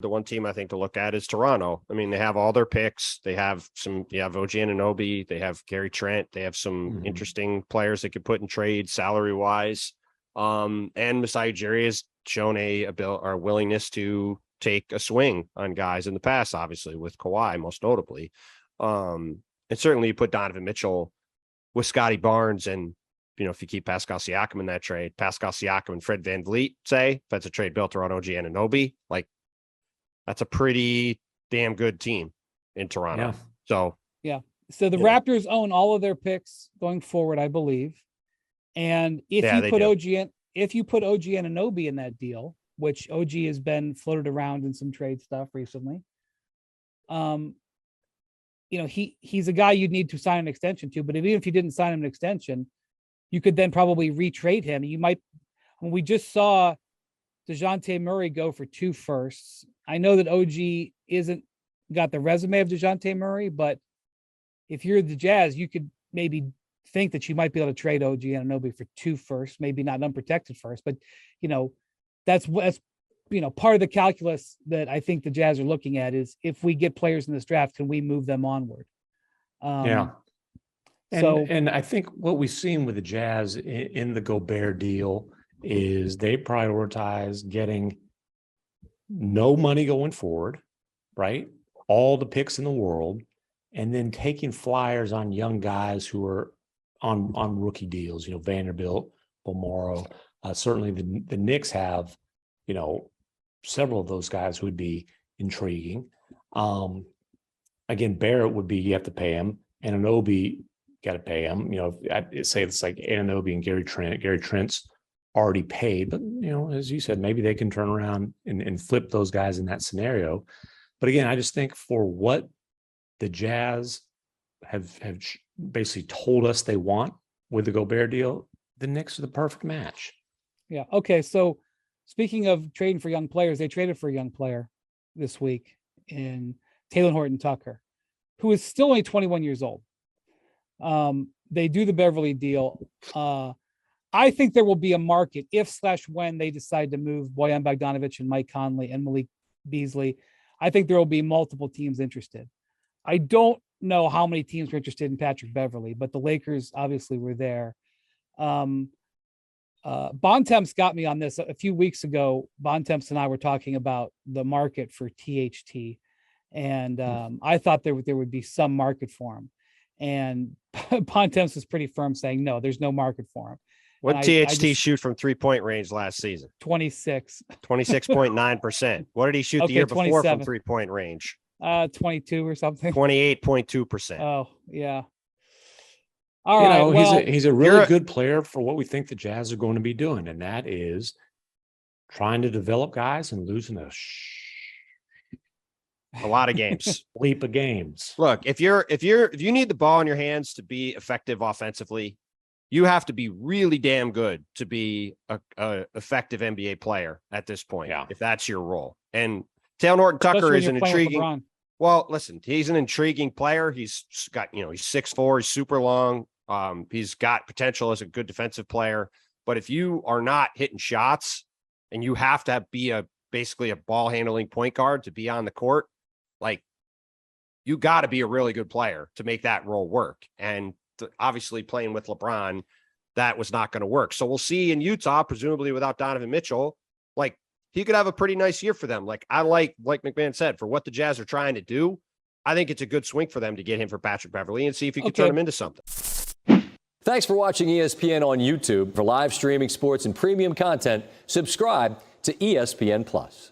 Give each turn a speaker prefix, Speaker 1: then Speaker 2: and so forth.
Speaker 1: The one team I think to look at is Toronto. I mean, they have all their picks. They have OG Anunoby. They have Gary Trent. They have some interesting players they could put in trade salary wise. And Masai Ujiri has shown a willingness to take a swing on guys in the past, obviously with Kawhi, most notably. And certainly you put Donovan Mitchell with Scotty Barnes and, if you keep Pascal Siakam in that trade, Pascal Siakam and Fred VanVleet, say, if that's a trade built around OG Anunoby, like, that's a pretty damn good team in Toronto.
Speaker 2: Yeah. So the Raptors own all of their picks going forward, I believe. And if you put OG Anunoby in that deal, which OG has been floated around in some trade stuff recently, he's a guy you'd need to sign an extension to. But even if you didn't sign him an extension, you could then probably retrade him. We just saw DeJounte Murray go for 2 firsts. I know that OG isn't got the resume of DeJounte Murray, but if you're the Jazz, you could maybe think that you might be able to trade OG Anunoby for 2 firsts, maybe not an unprotected first, but that's part of the calculus that I think the Jazz are looking at is if we get players in this draft, can we move them onward?
Speaker 3: And I think what we've seen with the Jazz in the Gobert deal is they prioritize getting no money going forward, right? All the picks in the world, and then taking flyers on young guys who are on rookie deals, Vanderbilt, Bomoro. Certainly the Knicks have, several of those guys who would be intriguing. Again, Barrett would be, you have to pay him, and Anunoby, got to pay him. I'd say it's like Anunoby and Gary Trent. Gary Trent's already paid, but as you said, maybe they can turn around and flip those guys in that scenario. But again, I just think for what the Jazz have basically told us they want with the Gobert deal, the Knicks are the perfect match.
Speaker 2: Yeah. Okay. So speaking of trading for young players, they traded for a young player this week in Talen Horton-Tucker, who is still only 21 years old. They do the Beverly deal. I think there will be a market if/when they decide to move Bojan Bogdanovic and Mike Conley and Malik Beasley. I think there will be multiple teams interested. I don't know how many teams were interested in Patrick Beverly, but the Lakers obviously were there. Bontemps got me on this a few weeks ago. Bontemps and I were talking about the market for THT, and I thought there would be some market for him. And Bontemps was pretty firm, saying no, there's no market for him.
Speaker 1: What THT shoot from 3-point range last season?
Speaker 2: 26.9%.
Speaker 1: What did he shoot the year before from 3-point range?
Speaker 2: 22 or something.
Speaker 1: 28.2%.
Speaker 2: Oh yeah. All right.
Speaker 3: He's a really good player for what we think the Jazz are going to be doing, and that is trying to develop guys and losing a
Speaker 1: lot of games.
Speaker 3: Leap of games.
Speaker 1: Look, if you need the ball in your hands to be effective offensively, you have to be really damn good to be a effective NBA player at this point. Yeah. If that's your role. And Talen Horton-Tucker is an intriguing. Well, listen, he's an intriguing player. He's got, he's 6'4", he's super long. He's got potential as a good defensive player. But if you are not hitting shots and you have to be basically a ball handling point guard to be on the court, like, you got to be a really good player to make that role work. And obviously playing with LeBron, that was not going to work. So we'll see in Utah, presumably without Donovan Mitchell, like, he could have a pretty nice year for them. Like McMahon said, for what the Jazz are trying to do, I think it's a good swing for them to get him for Patrick Beverly and see if he can turn him into something.
Speaker 4: Thanks for watching ESPN on YouTube. For live streaming sports and premium content, subscribe to ESPN+.